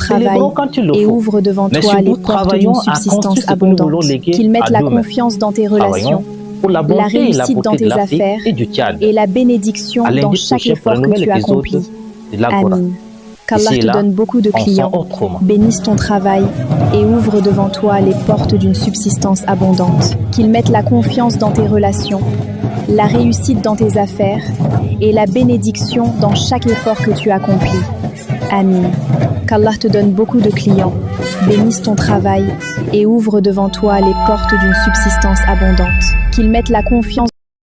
travail Célébrons quand il le et faut. ouvre devant Mais toi les surtout, portes travaillons d'une à construire subsistance ce que nous voulons abondante. léguer Qu'ils mettent à la d'eux-mêmes. confiance dans tes relations, Travaillons pour la la bonté et la réussite dans beauté de tes l'Afrique affaires et du Tchad. et la bénédiction À dans lundi chaque prochain pour un effort que nouvel tu épisode accomplis. de l'Agora. Amin. Qu'Allah Ici et te là, donne beaucoup de on sent clients, autrement. bénisse ton travail et ouvre devant toi les portes d'une subsistance abondante. Qu'ils mettent la confiance dans tes relations, la réussite dans tes affaires et la bénédiction dans chaque effort que tu accomplis. Amin. Qu'Allah te donne beaucoup de clients, bénisse ton travail et ouvre devant toi les portes d'une subsistance abondante. Qu'ils mettent la confiance